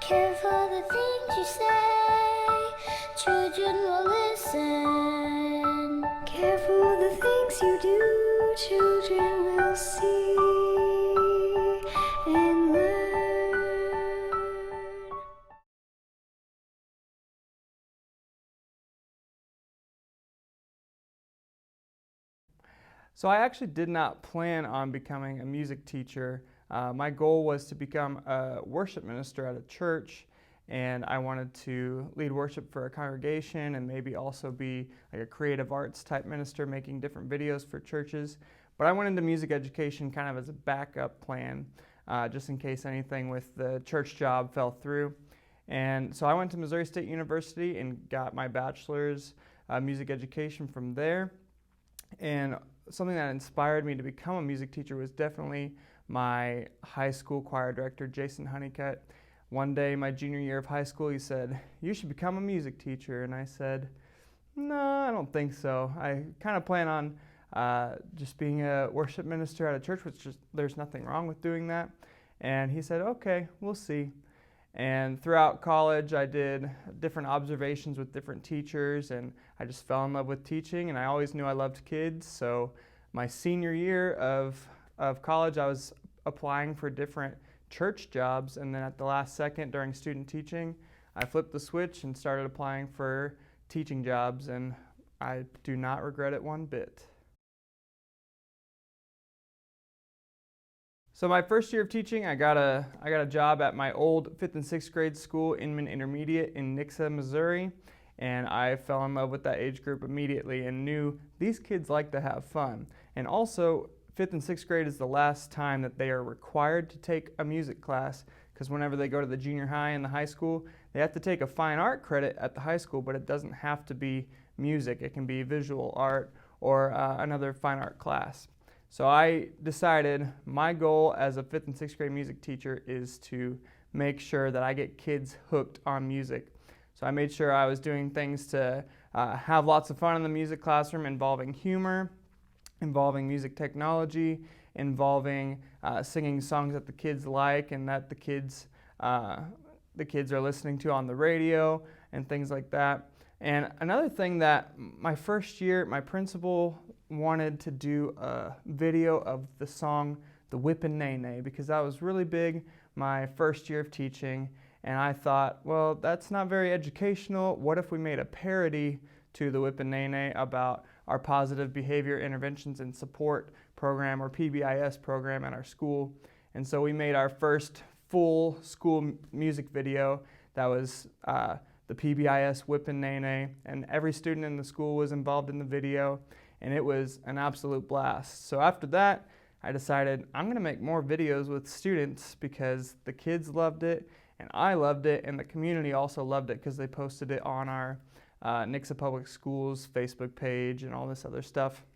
Careful the things you say, children will listen. Careful the things you do, children will see and learn. So I actually did not plan on becoming a music teacher. My goal was to become a worship minister at a church, and I wanted to lead worship for a congregation and maybe also be like a creative arts type minister making different videos for churches. But I went into music education kind of as a backup plan, just in case anything with the church job fell through. And so I went to Missouri State University and got my bachelor's music education from there. And something that inspired me to become a music teacher was definitely my high school choir director, Jason Honeycutt. One day, my junior year of high school, he said, "You should become a music teacher." And I said, "No, I don't think so. I kind of plan on just being a worship minister at a church, which there's nothing wrong with doing that." And he said, "Okay, we'll see." And throughout college, I did different observations with different teachers, and I just fell in love with teaching, and I always knew I loved kids. So my senior year of college, I was applying for different church jobs, and then at the last second during student teaching, I flipped the switch and started applying for teaching jobs, and I do not regret it one bit. So my first year of teaching, I got a job at my old 5th and 6th grade school, Inman Intermediate in Nixa, Missouri, and I fell in love with that age group immediately and knew these kids like to have fun. And also, 5th and 6th grade is the last time that they are required to take a music class, because whenever they go to the junior high and the high school, they have to take a fine art credit at the high school, but it doesn't have to be music. It can be visual art or another fine art class. So I decided my goal as a 5th and 6th grade music teacher is to make sure that I get kids hooked on music. So I made sure I was doing things to have lots of fun in the music classroom, involving humor, involving music technology, involving singing songs that the kids like and that the kids are listening to on the radio and things like that. And another thing that my first year, my principal wanted to do a video of the song The Whippin' Nay Nay, because that was really big my first year of teaching. And I thought, well, that's not very educational. What if we made a parody to The Whippin' Nay Nay about our positive behavior interventions and support program, or PBIS program, at our school? And so we made our first full school music video that was the PBIS Whippin' Nay Nay, and every student in the school was involved in the video, and it was an absolute blast. So after that, I decided I'm going to make more videos with students because the kids loved it, and I loved it, and the community also loved it because they posted it on our Nixa Public Schools Facebook page and all this other stuff.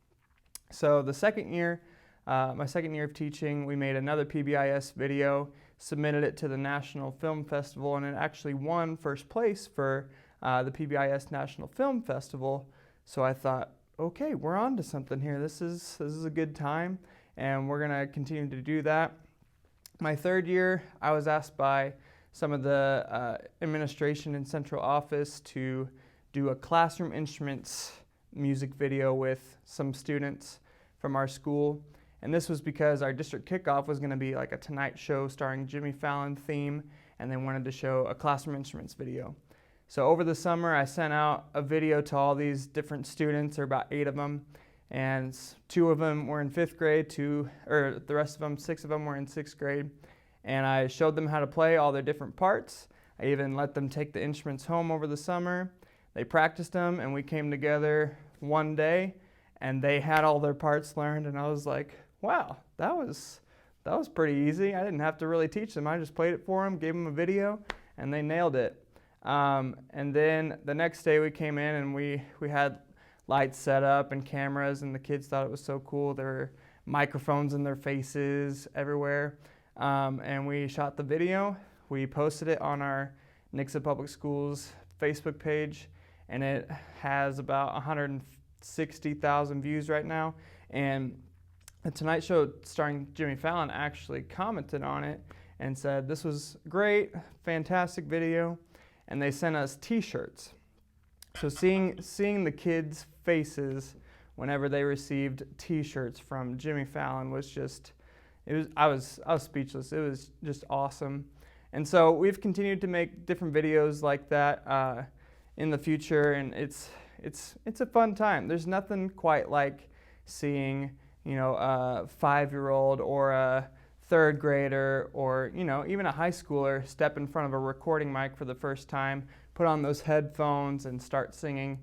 So the second year, my second year of teaching, we made another PBIS video, submitted it to the National Film Festival, and it actually won first place for the PBIS National Film Festival. So I thought, okay, we're on to something here. This is a good time, and we're going to continue to do that. My third year, I was asked by some of the administration in central office to do a classroom instruments music video with some students from our school. And this was because our district kickoff was going to be like a Tonight Show starring Jimmy Fallon theme, and they wanted to show a classroom instruments video. So over the summer, I sent out a video to all these different students. There were about 8 of them, and 2 of them were in 5th grade, the rest of them, 6 of them, were in 6th grade. And I showed them how to play all their different parts. I even let them take the instruments home over the summer. They practiced them, and we came together one day, and they had all their parts learned, and I was like, wow, that was pretty easy. I didn't have to really teach them. I just played it for them, gave them a video, and they nailed it. And then the next day we came in and we had lights set up and cameras, and the kids thought it was so cool. There were microphones in their faces everywhere. And we shot the video. We posted it on our Nixa Public Schools Facebook page, and it has about 160,000 views right now. And the Tonight Show starring Jimmy Fallon actually commented on it and said this was great, fantastic video, and they sent us t-shirts. So seeing the kids' faces whenever they received t-shirts from Jimmy Fallon was just, I was speechless. It was just awesome. And so we've continued to make different videos like that in the future, and it's a fun time. There's nothing quite like seeing, you know, a 5-year-old or a 3rd grader or, you know, even a high schooler step in front of a recording mic for the first time, put on those headphones and start singing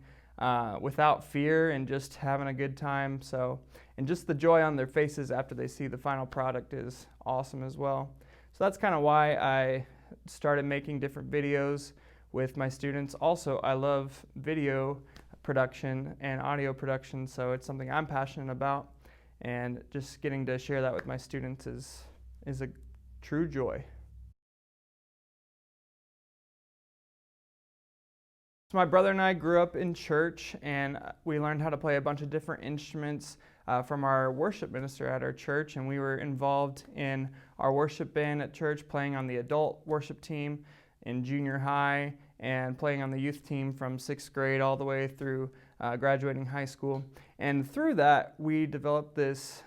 without fear and just having a good time. So, and just the joy on their faces after they see the final product is awesome as well. So that's kind of why I started making different videos with my students. Also, I love video production and audio production, so it's something I'm passionate about, and just getting to share that with my students is a true joy. So my brother and I grew up in church, and we learned how to play a bunch of different instruments from our worship minister at our church, and we were involved in our worship band at church, playing on the adult worship team in junior high, and playing on the youth team from 6th grade all the way through graduating high school. And through that, we developed this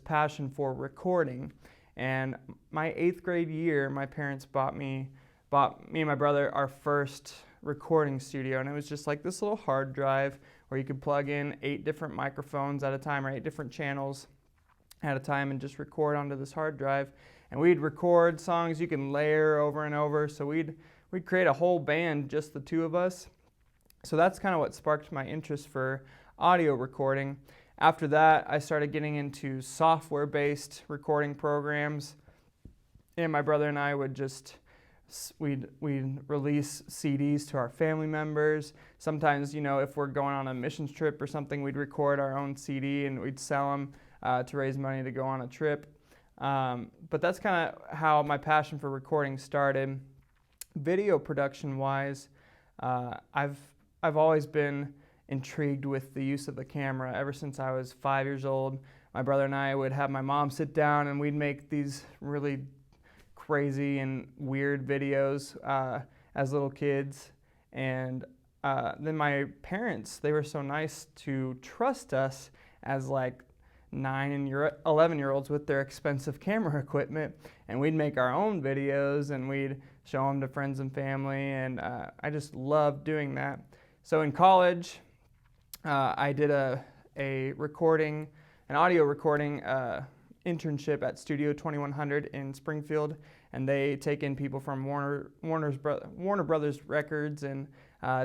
passion for recording. And my 8th grade year, my parents bought me and my brother our first recording studio, and it was just like this little hard drive where you could plug in 8 different microphones at a time, or 8 different channels at a time, and just record onto this hard drive. And we'd record songs you can layer over and over, so we'd create a whole band, just the 2 of us. So that's kind of what sparked my interest for audio recording. After that, I started getting into software-based recording programs, and my brother and I would just we'd release CDs to our family members. Sometimes, you know, if we're going on a missions trip or something, we'd record our own CD and we'd sell them to raise money to go on a trip. But that's kind of how my passion for recording started. Video production wise, I've always been intrigued with the use of the camera. Ever since I was 5 years old, my brother and I would have my mom sit down and we'd make these really crazy and weird videos as little kids. And then my parents, they were so nice to trust us as like 9 and 11-year-olds with their expensive camera equipment, and we'd make our own videos and we'd show them to friends and family, and I just loved doing that. So in college, I did an audio recording internship at Studio 2100 in Springfield, and they take in people from Warner Brothers Records and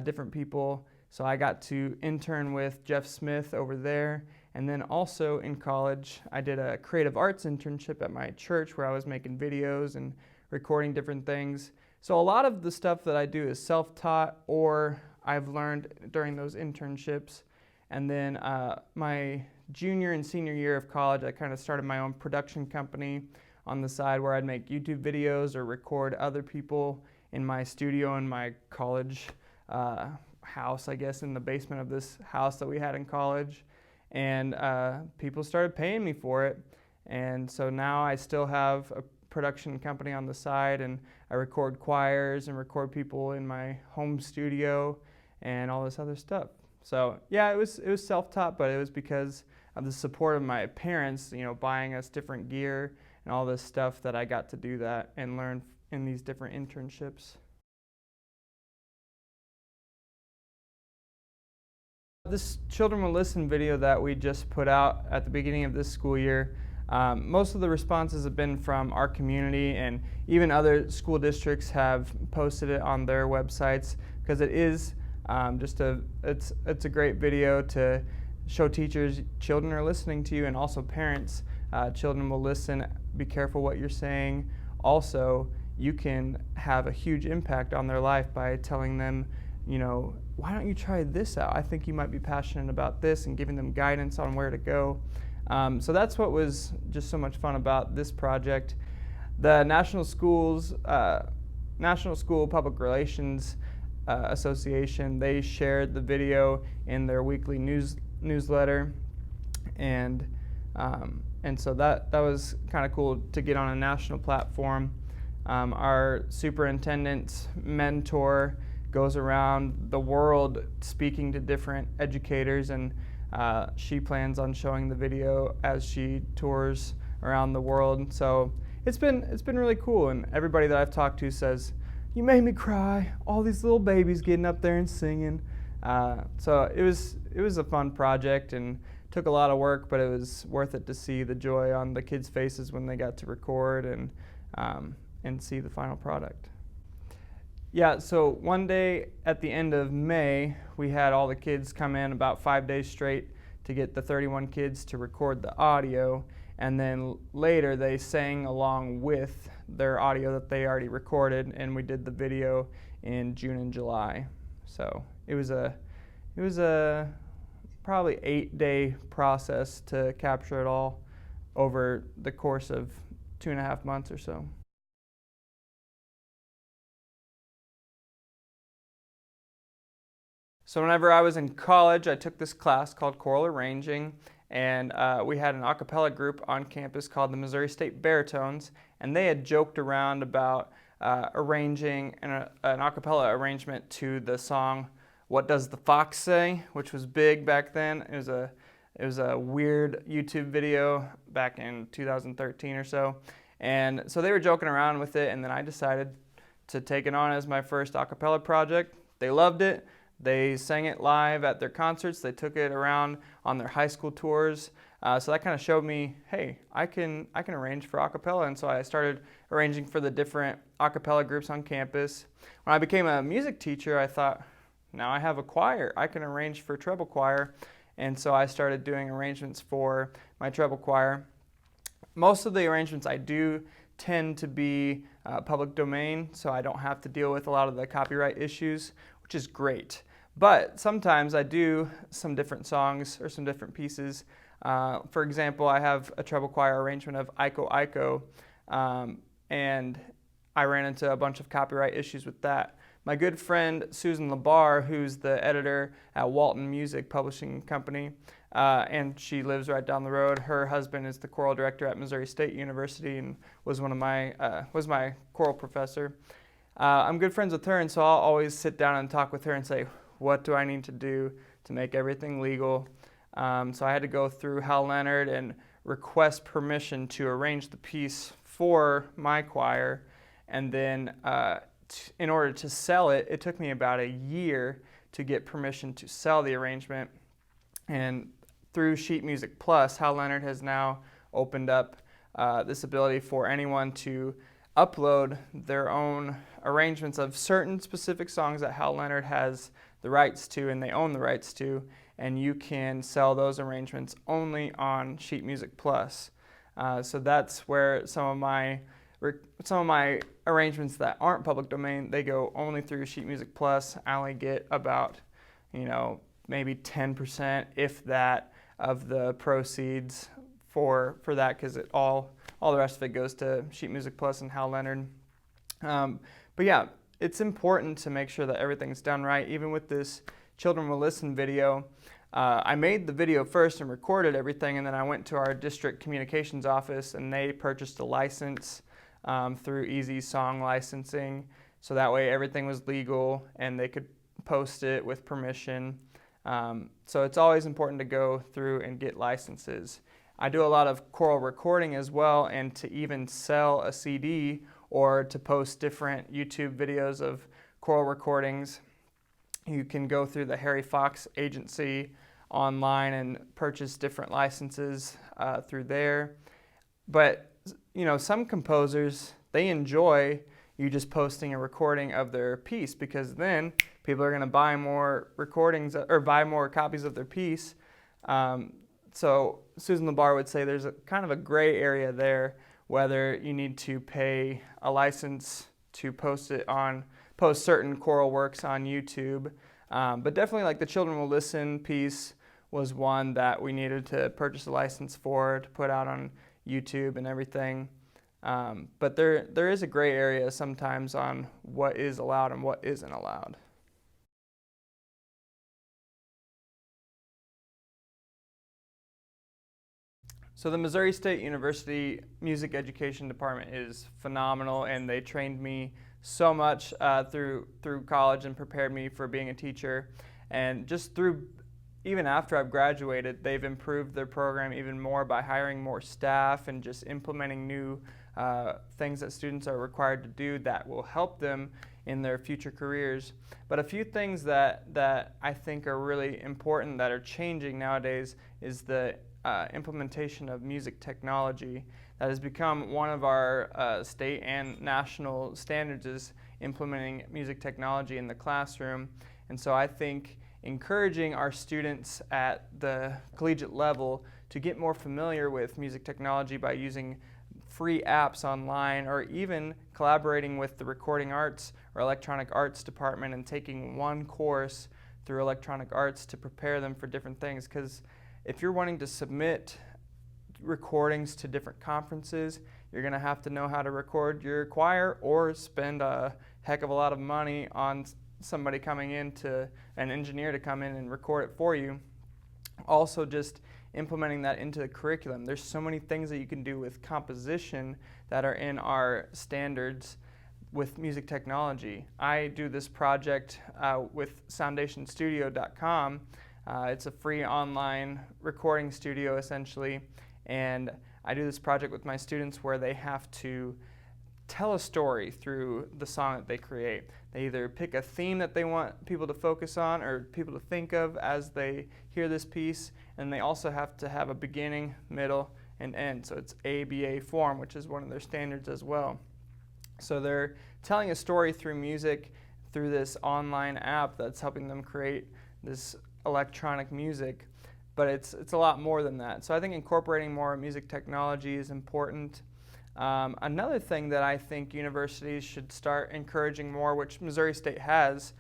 different people. So I got to intern with Jeff Smith over there. And then also in college, I did a creative arts internship at my church where I was making videos and recording different things. So a lot of the stuff that I do is self-taught or I've learned during those internships. And then my junior and senior year of college, I kind of started my own production company on the side where I'd make YouTube videos or record other people in my studio in my college house, I guess, in the basement of this house that we had in college. And people started paying me for it. And so now I still have a production company on the side, and I record choirs and record people in my home studio and all this other stuff. So yeah, it was self-taught, but it was because of the support of my parents, you know, buying us different gear and all this stuff, that I got to do that and learn in these different internships. This Children Will Listen video that we just put out at the beginning of this school year, most of the responses have been from our community, and even other school districts have posted it on their websites, because it is it's a great video to show teachers children are listening to you, and also parents, children will listen, be careful what you're saying. Also, you can have a huge impact on their life by telling them, you know, why don't you try this out? I think you might be passionate about this, and giving them guidance on where to go. So that's what was just so much fun about this project. The National School Public Relations Association, they shared the video in their weekly newsletter, and so that was kind of cool to get on a national platform. Our superintendent's mentor goes around the world speaking to different educators, and she plans on showing the video as she tours around the world. So it's been really cool, and everybody that I've talked to says, "You made me cry. All these little babies getting up there and singing." So it was a fun project and took a lot of work, but it was worth it to see the joy on the kids' faces when they got to record and see the final product. Yeah, so one day at the end of May, we had all the kids come in about 5 days straight to get the 31 kids to record the audio, and then later they sang along with their audio that they already recorded, and we did the video in June and July. So it was a probably 8-day process to capture it all over the course of 2.5 months or so. So whenever I was in college, I took this class called Choral Arranging, and we had an a cappella group on campus called the Missouri State Baritones, and they had joked around about arranging an a cappella arrangement to the song "What Does the Fox Say," which was big back then. It was a weird YouTube video back in 2013 or so, and so they were joking around with it, and then I decided to take it on as my first a cappella project. They loved it. They sang it live at their concerts. They took it around on their high school tours. So that kind of showed me, hey, I can arrange for a cappella. And so I started arranging for the different a cappella groups on campus. When I became a music teacher, I thought, now I have a choir. I can arrange for treble choir. And so I started doing arrangements for my treble choir. Most of the arrangements I do tend to be public domain, so I don't have to deal with a lot of the copyright issues, which is great. But sometimes I do some different songs or some different pieces. For example, I have a treble choir arrangement of Iko Iko, and I ran into a bunch of copyright issues with that. My good friend Susan LaBar, who's the editor at Walton Music Publishing Company, and she lives right down the road. Her husband is the choral director at Missouri State University and was my choral professor. I'm good friends with her, and so I'll always sit down and talk with her and say, what do I need to do to make everything legal? So I had to go through Hal Leonard and request permission to arrange the piece for my choir, and then in order to sell it, it took me about a year to get permission to sell the arrangement. And through Sheet Music Plus, Hal Leonard has now opened up this ability for anyone to upload their own arrangements of certain specific songs that Hal Leonard has the rights to and they own the rights to, and you can sell those arrangements only on Sheet Music Plus. So that's where some of my arrangements that aren't public domain, they go only through Sheet Music Plus. I only get about, maybe 10%, if that, of the proceeds for that, because all the rest of it goes to Sheet Music Plus and Hal Leonard. But yeah, it's important to make sure that everything's done right. Even with this Children Will Listen video, I made the video first and recorded everything, and then I went to our district communications office and they purchased a license through Easy Song Licensing, so that way everything was legal and they could post it with permission. So it's always important to go through and get licenses. I do a lot of choral recording as well, and to even sell a CD or to post different YouTube videos of choral recordings, you can go through the Harry Fox Agency online and purchase different licenses through there. But some composers, they enjoy you just posting a recording of their piece, because then people are going to buy more recordings or buy more copies of their piece. So Susan LaBar would say there's a kind of a gray area there, whether you need to pay a license to post certain choral works on YouTube. But definitely, like, the Children Will Listen piece was one that we needed to purchase a license for to put out on YouTube and everything. But there is a gray area sometimes on what is allowed and what isn't allowed. So the Missouri State University Music Education Department is phenomenal, and they trained me so much through college and prepared me for being a teacher. And just through, even after I've graduated, they've improved their program even more by hiring more staff and just implementing new things that students are required to do that will help them in their future careers. But a few things that I think are really important that are changing nowadays is the implementation of music technology. That has become one of our state and national standards, is implementing music technology in the classroom. And so I think encouraging our students at the collegiate level to get more familiar with music technology by using free apps online, or even collaborating with the recording arts or electronic arts department and taking one course through electronic arts to prepare them for different things. Because if you're wanting to submit recordings to different conferences, you're going to have to know how to record your choir or spend a heck of a lot of money on somebody coming in, to an engineer to come in and record it for you. Also, just implementing that into the curriculum. There's so many things that you can do with composition that are in our standards with music technology. I do this project with soundationstudio.com. It's a free online recording studio essentially, and I do this project with my students where they have to tell a story through the song that they create. They either pick a theme that they want people to focus on or people to think of as they hear this piece, and they also have to have a beginning, middle, and end. So it's ABA form, which is one of their standards as well. So they're telling a story through music through this online app that's helping them create this electronic music, but it's a lot more than that. So I think incorporating more music technology is important. Another thing that I think universities should start encouraging more, which Missouri State has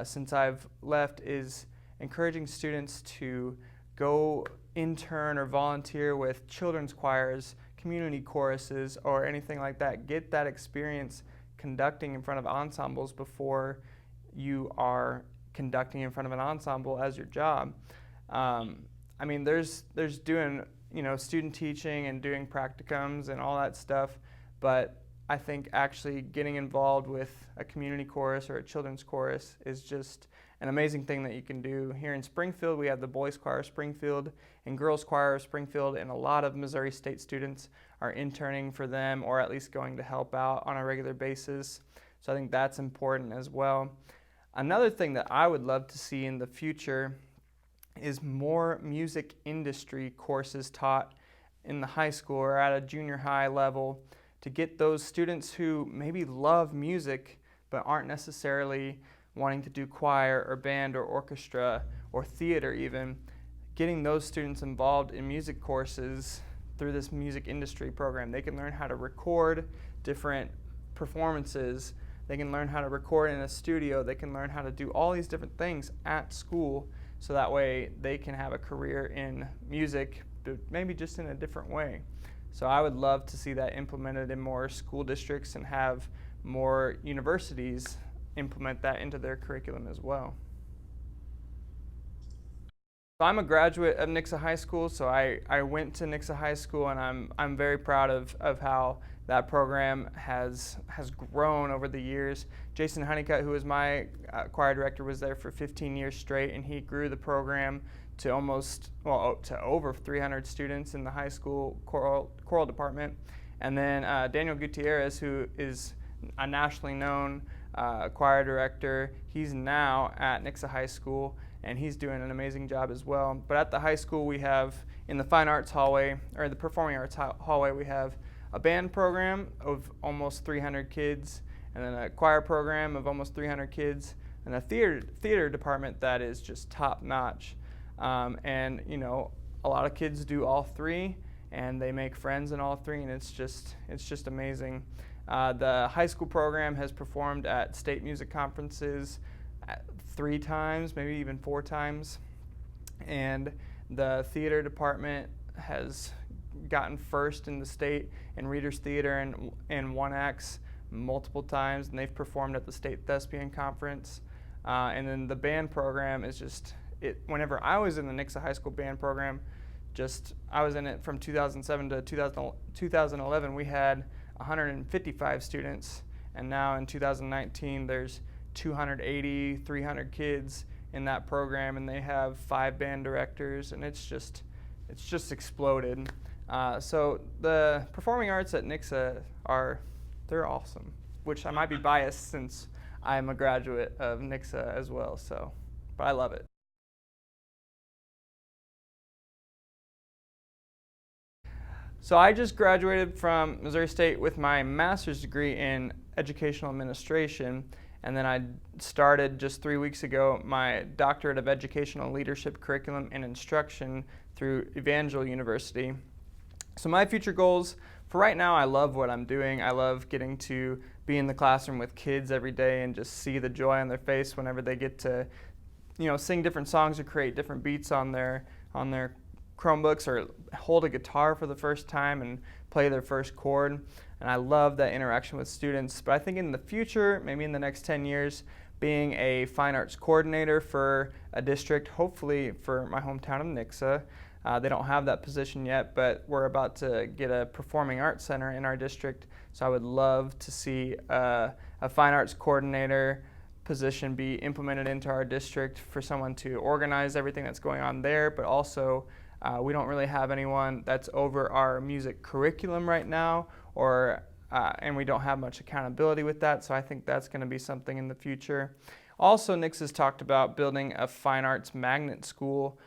since I've left, is encouraging students to go intern or volunteer with children's choirs, community choruses, or anything like that. Get that experience conducting in front of ensembles before you are conducting in front of an ensemble as your job. I mean, there's doing student teaching and doing practicums and all that stuff, but I think actually getting involved with a community chorus or a children's chorus is just an amazing thing that you can do. Here in Springfield, we have the Boys Choir of Springfield and Girls Choir of Springfield, and a lot of Missouri State students are interning for them, or at least going to help out on a regular basis. So I think that's important as well. Another thing that I would love to see in the future is more music industry courses taught in the high school or at a junior high level, to get those students who maybe love music but aren't necessarily wanting to do choir or band or orchestra or theater even, getting those students involved in music courses through this music industry program. They can learn how to record different performances, they can learn how to record in a studio, they can learn how to do all these different things at school, so that way they can have a career in music, but maybe just in a different way. So I would love to see that implemented in more school districts and have more universities implement that into their curriculum as well. So I'm a graduate of Nixa High School, so I went to Nixa High School, and I'm very proud of how that program has grown over the years. Jason Honeycutt, who was my choir director, was there for 15 years straight, and he grew the program to to over 300 students in the high school choral department. And then Daniel Gutierrez, who is a nationally known choir director, he's now at Nixa High School, and he's doing an amazing job as well. But at the high school, we have, in the fine arts hallway, or the performing arts hallway, we have a band program of almost 300 kids, and then a choir program of almost 300 kids, and a theater department that is just top notch. And a lot of kids do all three, and they make friends in all three, and it's just amazing. The high school program has performed at state music conferences 3 times, maybe even 4 times, and the theater department has gotten first in the state in Reader's Theater and 1X multiple times, and they've performed at the State Thespian Conference. And then the band program is just, whenever I was in the Nixa High School band program, I was in it from 2007 to 2011. We had 155 students, and now in 2019 there's 280, 300 kids in that program, and they have 5 band directors, and it's just exploded. So the performing arts at Nixa they're awesome, which I might be biased since I'm a graduate of Nixa as well. But I love it. So I just graduated from Missouri State with my master's degree in educational administration, and then I started just 3 weeks ago my doctorate of educational leadership, curriculum, and instruction through Evangel University. So my future goals, for right now, I love what I'm doing. I love getting to be in the classroom with kids every day and just see the joy on their face whenever they get to, sing different songs or create different beats on their Chromebooks, or hold a guitar for the first time and play their first chord. And I love that interaction with students. But I think in the future, maybe in the next 10 years, being a fine arts coordinator for a district, hopefully for my hometown of Nixa. They don't have that position yet, but we're about to get a performing arts center in our district. So I would love to see a fine arts coordinator position be implemented into our district for someone to organize everything that's going on there, but also we don't really have anyone that's over our music curriculum right now, and we don't have much accountability with that, so I think that's going to be something in the future. Also, Nix has talked about building a fine arts magnet school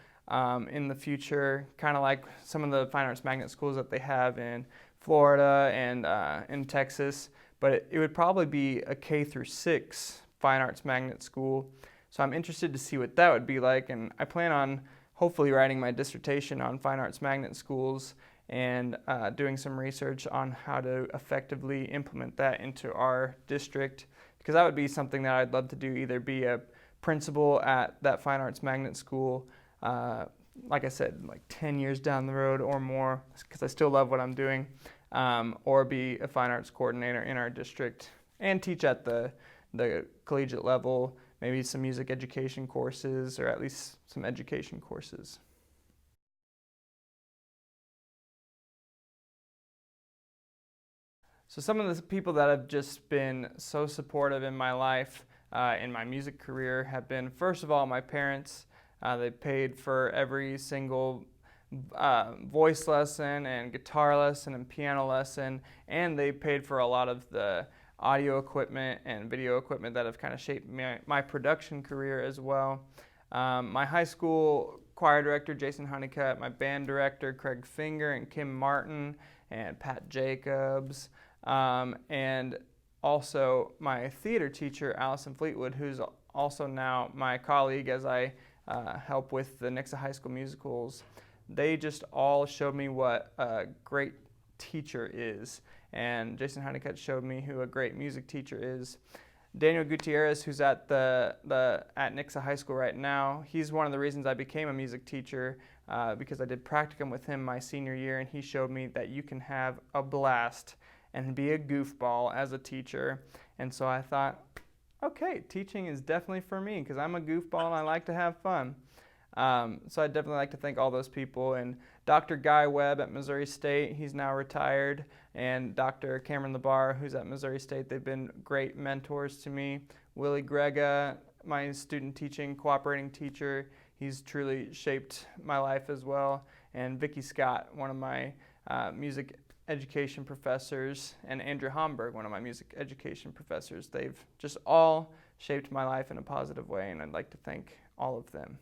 in the future, kind of like some of the fine arts magnet schools that they have in Florida and in Texas, but it would probably be a K through 6 fine arts magnet school. So I'm interested to see what that would be like, and I plan on hopefully writing my dissertation on fine arts magnet schools and doing some research on how to effectively implement that into our district, because that would be something that I'd love to do, either be a principal at that fine arts magnet school, like I said, like 10 years down the road or more, because I still love what I'm doing, or be a fine arts coordinator in our district and teach at the collegiate level, maybe some music education courses, or at least some education courses. So some of the people that have just been so supportive in my life, in my music career, have been, first of all, my parents. They paid for every single voice lesson and guitar lesson and piano lesson, and they paid for a lot of the audio equipment and video equipment that have kind of shaped my production career as well. My high school choir director, Jason Honeycutt, my band director, Craig Finger and Kim Martin, and Pat Jacobs, and also my theater teacher, Allison Fleetwood, who's also now my colleague as I help with the Nixa High School musicals. They just all showed me what a great teacher is, and Jason Honeycutt showed me who a great music teacher is. Daniel Gutierrez, who's at Nixa High School right now, he's one of the reasons I became a music teacher, because I did practicum with him my senior year, and he showed me that you can have a blast and be a goofball as a teacher. And so I thought, okay, teaching is definitely for me, because I'm a goofball and I like to have fun. So I'd definitely like to thank all those people. And Dr. Guy Webb at Missouri State, he's now retired, and Dr. Cameron LeBar, who's at Missouri State, they've been great mentors to me. Willie Grega, my student teaching cooperating teacher, he's truly shaped my life as well. And Vicki Scott, one of my music education professors, and Andrew Homburg, one of my music education professors. They've just all shaped my life in a positive way, and I'd like to thank all of them.